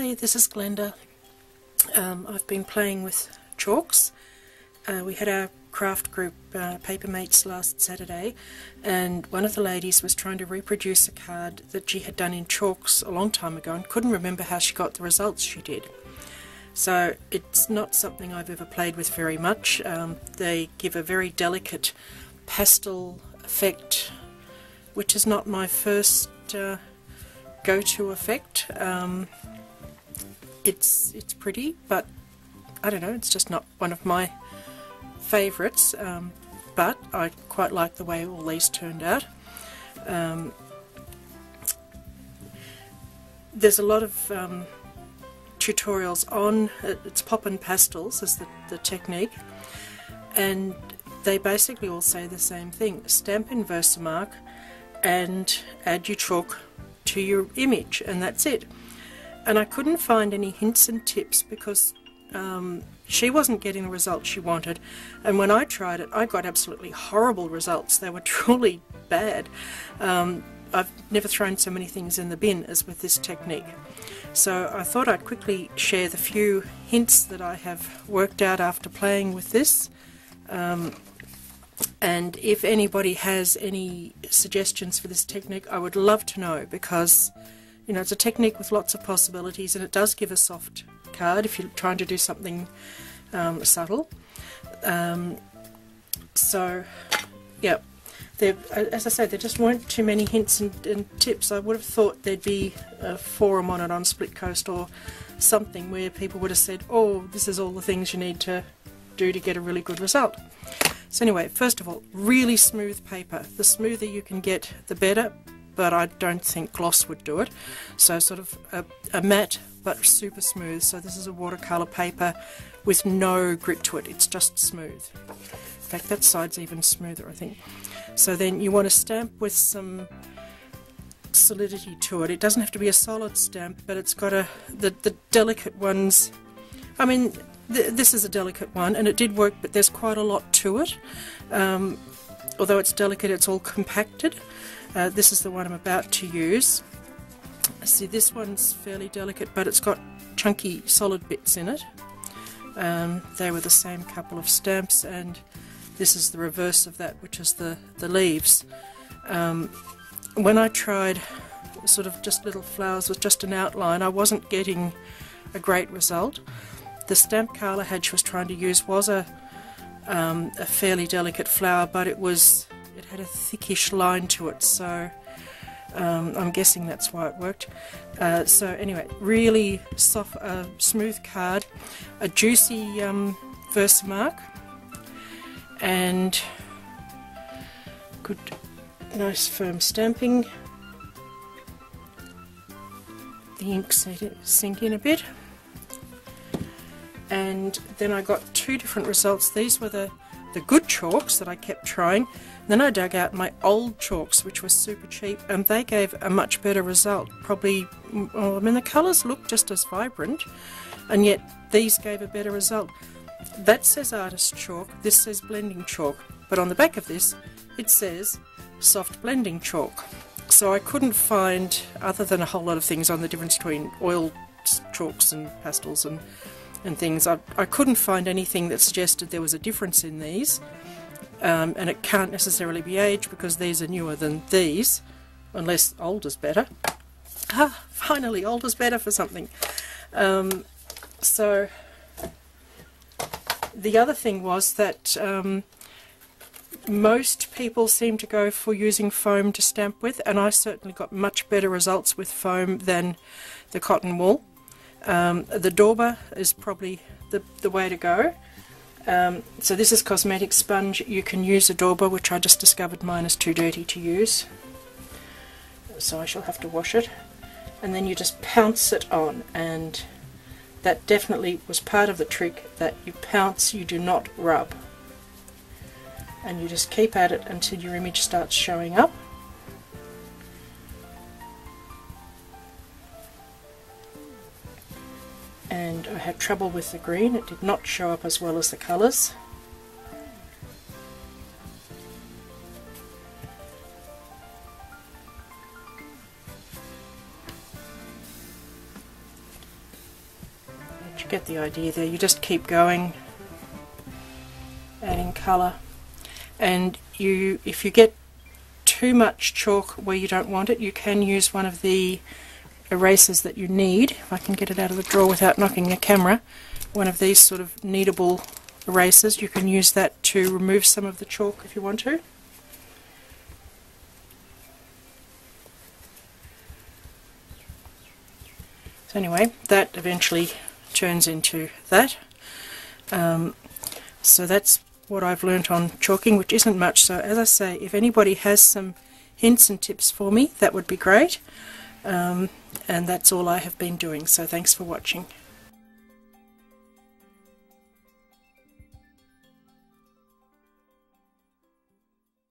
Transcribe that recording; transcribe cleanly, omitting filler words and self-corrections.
Hi, this is Glenda. I've been playing with chalks. We had our craft group paper mates last Saturday, and one of the ladies was trying to reproduce a card that she had done in chalks a long time ago and couldn't remember how she got the results she did. So it's not something I've ever played with very much. They give a very delicate pastel effect, which is not my first go-to effect. It's pretty, but I don't know, it's just not one of my favourites, but I quite like the way all these turned out. There's a lot of tutorials on, it's Poppin Pastels is the technique, and they basically all say the same thing: stamp in Versamark and add your chalk to your image, and that's it. And I couldn't find any hints and tips because she wasn't getting the results she wanted, and when I tried it I got absolutely horrible results. They were truly bad. I've never thrown so many things in the bin as with this technique. So I thought I'd quickly share the few hints that I have worked out after playing with this. And if anybody has any suggestions for this technique, I would love to know, because you know, it's a technique with lots of possibilities, and it does give a soft card if you're trying to do something subtle. So yeah, as I said, there just weren't too many hints and tips. I would have thought there'd be a forum on it on Split Coast or something where people would have said, oh, this is all the things you need to do to get a really good result. So anyway, first of all, really smooth paper. The smoother you can get, the better, but I don't think gloss would do it. So sort of a matte but super smooth. So this is a watercolour paper with no grit to it, it's just smooth. In fact, that side's even smoother, I think. So then you want to stamp with some solidity to it. It doesn't have to be a solid stamp, but it's got the delicate ones. I mean, this is a delicate one, and it did work, but there's quite a lot to it. Although it's delicate, it's all compacted. This is the one I'm about to use. See, this one's fairly delicate, but it's got chunky solid bits in it. They were the same couple of stamps, and this is the reverse of that, which is the leaves. When I tried sort of just little flowers with just an outline, I wasn't getting a great result. The stamp Carla had she was trying to use was a fairly delicate flower, but it had a thickish line to it, so I'm guessing that's why it worked. So anyway, really soft, smooth card, a juicy Versamark, and good, nice firm stamping. The ink sink in a bit. And then I got two different results. These were the good chalks that I kept trying. Then I dug out my old chalks, which were super cheap, and they gave a much better result. Probably, well, I mean, the colours look just as vibrant, and yet these gave a better result. That says artist chalk, this says blending chalk, but on the back of this it says soft blending chalk. So I couldn't find, other than a whole lot of things on the difference between oil chalks and pastels and things, I couldn't find anything that suggested there was a difference in these, and it can't necessarily be age because these are newer than these, unless old is better. Ah, finally, old is better for something. So the other thing was that most people seem to go for using foam to stamp with, and I certainly got much better results with foam than the cotton wool. The dauber is probably the way to go. So this is cosmetic sponge. You can use a dauber, which I just discovered mine is too dirty to use, so I shall have to wash it. And then you just pounce it on, and that definitely was part of the trick, that you pounce, you do not rub. And you just keep at it until your image starts showing up. And I had trouble with the green, it did not show up as well as the colours. get the idea there. You just keep going, adding colour, and if you get too much chalk where you don't want it, you can use one of the erasers that you need. If I can get it out of the drawer without knocking the camera, one of these sort of kneadable erasers, you can use that to remove some of the chalk if you want to. So anyway, that eventually turns into that. So that's what I've learnt on chalking, which isn't much. So as I say, if anybody has some hints and tips for me, that would be great. And that's all I have been doing. So thanks for watching.